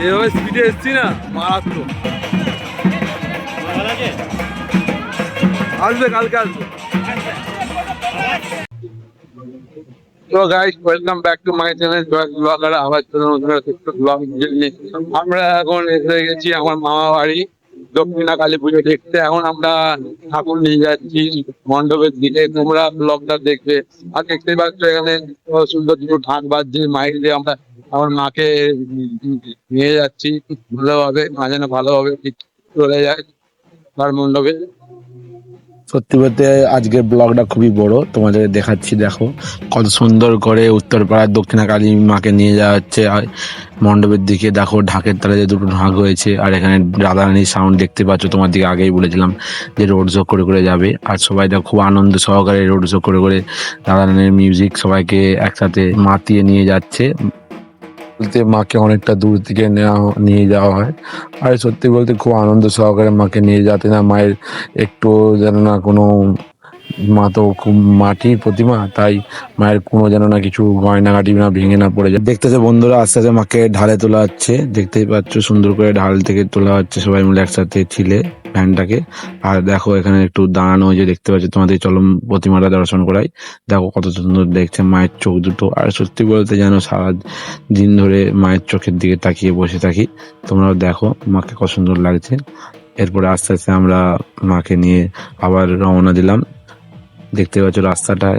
এভাবে স্পিডে এসছি না, মারাত্মক। আসবে, কালকে আসবে। তো guys, welcome back to my channel blogger. আবার ব্লগ। আমরা এখন এসে গেছি আমার মামা বাড়ি দক্ষিণা কালী পুজো দেখতে। এখন আমরা ঠাকুর নিয়ে যাচ্ছি মণ্ডপের দিকে। তোমরা ব্লগটা দেখবে। আর দেখতে পাচ্ছ এখানে সুন্দর দুটো ঢাক বাজছে, মাইক দিয়ে আমরা আমার মাকে নিয়ে যাচ্ছি ভালোভাবে, মাঝে না ভালোভাবে ঠিক চলে যায় তার মণ্ডপে। সত্যি বলতে আজকের ব্লগটা খুবই বড়, তোমাদের দেখাচ্ছি। দেখো কত সুন্দর করে উত্তরপাড়ার দক্ষিণা কালী মাকে নিয়ে যাওয়া হচ্ছে মণ্ডপের দিকে। দেখো ঢাকের তালে যে দুটো ঢাক হয়েছে, আর এখানে রাধারানীর সাউন্ড দেখতে পাচ্ছ। তোমার দিকে আগেই বলেছিলাম যে রোড শো করে করে যাবে, আর সবাই দেখো খুব আনন্দ সহকারে রোড শো করে করে রাধারানীর মিউজিক সবাইকে একসাথে মাতিয়ে নিয়ে যাচ্ছে। বলতে মাকে অনেকটা দূর থেকে নিয়ে যাওয়া হয়, আর সত্যি বলতে খুব আনন্দ সহকারে মাকে নিয়ে যাতে না মায়ের একটু যেন না কোনো, মা তো খুব মাটির প্রতিমা, তাই মায়ের কোনো যেন না কিছু গয়নাগাটি না ভেঙে না পড়ে যায়। দেখতেছে বন্ধুরা আস্তে আস্তে মাকে ঢালে তোলা হচ্ছে, দেখতেই পাচ্ছ সুন্দর করে ঢাল থেকে তোলা হচ্ছে সবাই মিলে একসাথে ছিলে ভ্যানটাকে। আর দেখো এখানে একটু দাঁড়ানো হয়েছে, দেখতে পাচ্ছ। তোমাদের চলো প্রতিমাটা দর্শন করাই। দেখো কত সুন্দর দেখছে মায়ের চোখ দুটো। আর সত্যি বলতে যেন সারা দিন ধরে মায়ের চোখের দিকে তাকিয়ে বসে থাকি। তোমরাও দেখো মাকে কত সুন্দর লাগছে। এরপরে আস্তে আস্তে আমরা মাকে নিয়ে আবার রওনা দিলাম। দেখতে পাচ্ছ রাস্তাটা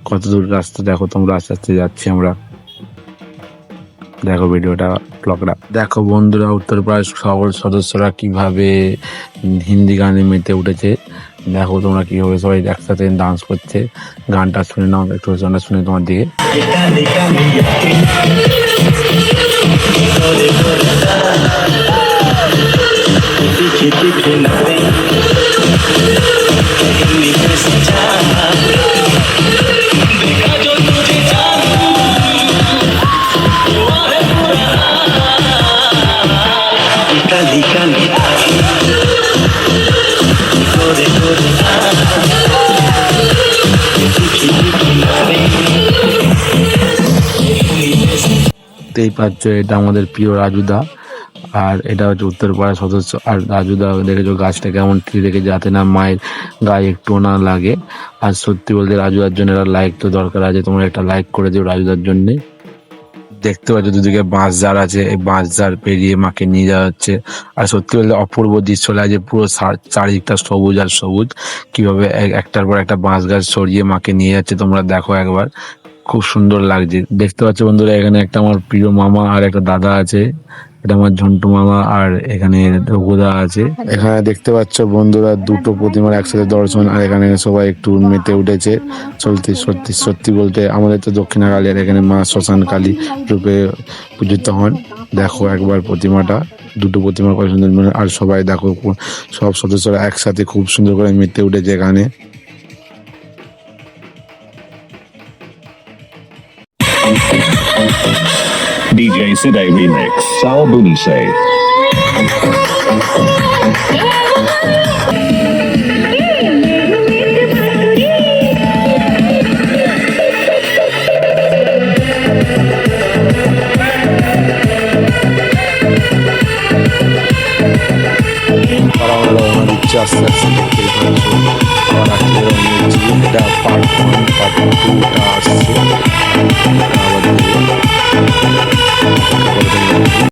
কত দূর রাস্তা। দেখো তোমরা আস্তে আস্তে যাচ্ছি আমরা। দেখো ভিডিওটা, ব্লগটা দেখো বন্ধুরা। উত্তরপ্রদেশ সকল সদস্যরা কিভাবে হিন্দি গানে মেতে উঠেছে। দেখো তোমরা কিভাবে সবাই একসাথে ডান্স করছে। গানটা শুনে নাও একটু, গানটা শুনে তোমার দিকে। দেখতেই পাচ্ছ এটা আমাদের প্রিয় রাজুদা, আর এটা হচ্ছে উত্তরপাড়ার সদস্য। আর রাজুদা দেখেছো গাছটা কেমন ঠিক রেখে যাতে না মায়ের গায়ে একটু না লাগে। আর সত্যি বলতে রাজুদার জন্য একটা লাইক তো দরকার আছে, তোমরা একটা লাইক করে দিও রাজুদার জন্য। দেখতে পাচ্ছ দুদিকে বাঁশঝাড় আছে, এই বাঁশঝাড় পেরিয়ে মাকে নিয়ে যাওয়া হচ্ছে। আর সত্যি বলতে অপূর্ব দৃশ্য লাগছে, পুরো চারিদিকটা সবুজ আর সবুজ। কিভাবে একটার পর একটা বাঁশ গাছ সরিয়ে মাকে নিয়ে যাচ্ছে তোমরা দেখো একবার, খুব সুন্দর লাগছে। দেখতে পাচ্ছ বন্ধুরা এখানে একটা আমার প্রিয় মামা আর একটা দাদা আছে। এটা আমার ঝন্টু মামা, আর এখানে রঘুদা আছে। এখানে দেখতে পাচ্ছ বন্ধুরা দুটো প্রতিমার একসাথে দর্শন, আর এখানে সবাই একটু মেতে উঠেছে। সত্যি সত্যি সত্যি বলতে আমাদের তো দক্ষিণা কালী, আর এখানে মা শ্মশান কালী রূপে পূজিত হন। দেখো একবার প্রতিমাটা, দুটো প্রতিমার কত সুন্দর। আর সবাই দেখো সব সদস্যরা একসাথে খুব সুন্দর করে মেতে উঠেছে এখানে। DJ Siday Remix, Sal Bunise. দিচ্ছে আস্তে আস্তে, দেখতেই পাচ্ছ। আবার রাত্রে এটা পার্ট 1 পার্ট 2টা আসছে আবার।